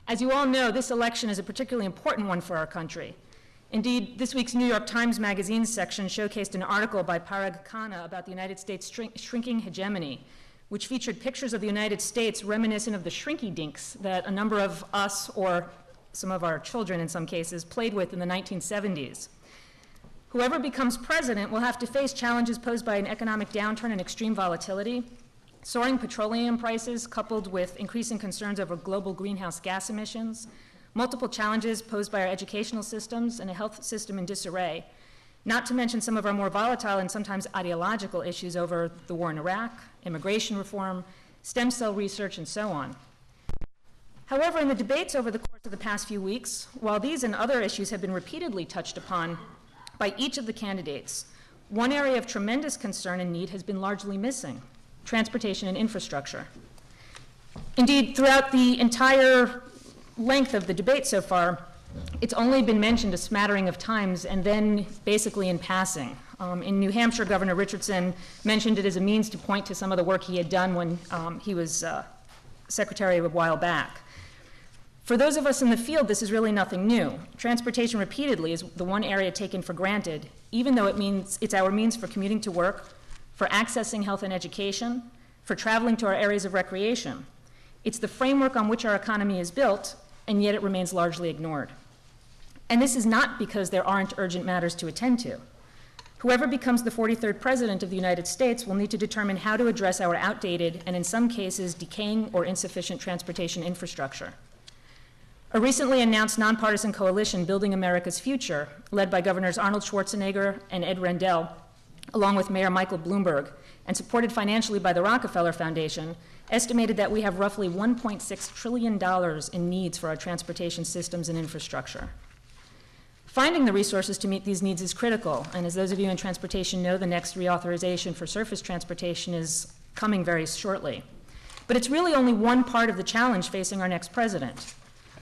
As you all know, this election is a particularly important one for our country. Indeed, this week's New York Times Magazine section showcased an article by Parag Khanna about the United States' shrinking hegemony, which featured pictures of the United States reminiscent of the shrinky dinks that a number of us, or some of our children in some cases, played with in the 1970s. Whoever becomes president will have to face challenges posed by an economic downturn and extreme volatility, soaring petroleum prices coupled with increasing concerns over global greenhouse gas emissions, multiple challenges posed by our educational systems and a health system in disarray, not to mention some of our more volatile and sometimes ideological issues over the war in Iraq, immigration reform, stem cell research, and so on. However, in the debates over the course of the past few weeks, while these and other issues have been repeatedly touched upon by each of the candidates, one area of tremendous concern and need has been largely missing: transportation and infrastructure. Indeed, throughout the entire length of the debate so far, it's only been mentioned a smattering of times, and then basically in passing. In New Hampshire, Governor Richardson mentioned it as a means to point to some of the work he had done when he was secretary a while back. For those of us in the field, this is really nothing new. Transportation repeatedly is the one area taken for granted, even though it's our means for commuting to work, for accessing health and education, for traveling to our areas of recreation. It's the framework on which our economy is built, and yet it remains largely ignored. And this is not because there aren't urgent matters to attend to. Whoever becomes the 43rd President of the United States will need to determine how to address our outdated and in some cases decaying or insufficient transportation infrastructure. A recently announced nonpartisan coalition, Building America's Future, led by Governors Arnold Schwarzenegger and Ed Rendell, along with Mayor Michael Bloomberg, and supported financially by the Rockefeller Foundation, estimated that we have roughly $1.6 trillion in needs for our transportation systems and infrastructure. Finding the resources to meet these needs is critical, and as those of you in transportation know, the next reauthorization for surface transportation is coming very shortly. But it's really only one part of the challenge facing our next president.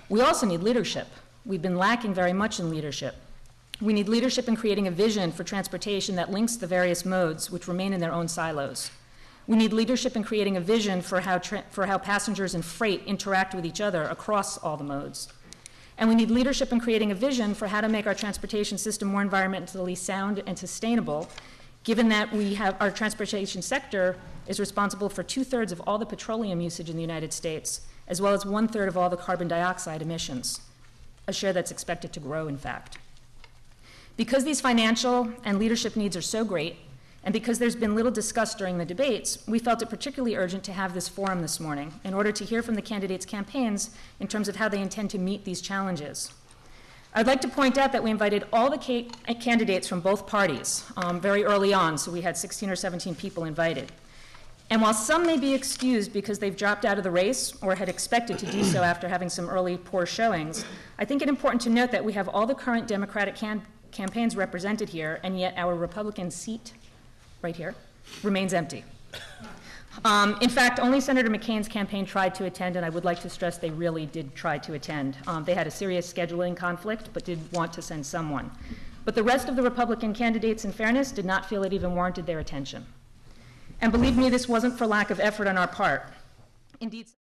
We also need leadership. We've been lacking very much in leadership. We need leadership in creating a vision for transportation that links the various modes which remain in their own silos. We need leadership in creating a vision for how passengers and freight interact with each other across all the modes. And we need leadership in creating a vision for how to make our transportation system more environmentally sound and sustainable, given that our transportation sector is responsible for 2/3 of all the petroleum usage in the United States, as well as 1/3 of all the carbon dioxide emissions, a share that's expected to grow, in fact. Because these financial and leadership needs are so great, and because there's been little discussed during the debates, we felt it particularly urgent to have this forum this morning in order to hear from the candidates' campaigns in terms of how they intend to meet these challenges. I'd like to point out that we invited all the candidates from both parties very early on, so we had 16 or 17 people invited. And while some may be excused because they've dropped out of the race or had expected to do so after having some early poor showings, I think it's important to note that we have all the current Democratic campaigns represented here, and yet our Republican seat, right here, remains empty. In fact, only Senator McCain's campaign tried to attend, and I would like to stress they really did try to attend. They had a serious scheduling conflict, but did want to send someone. But the rest of the Republican candidates, in fairness, did not feel it even warranted their attention. And believe me, this wasn't for lack of effort on our part. Indeed,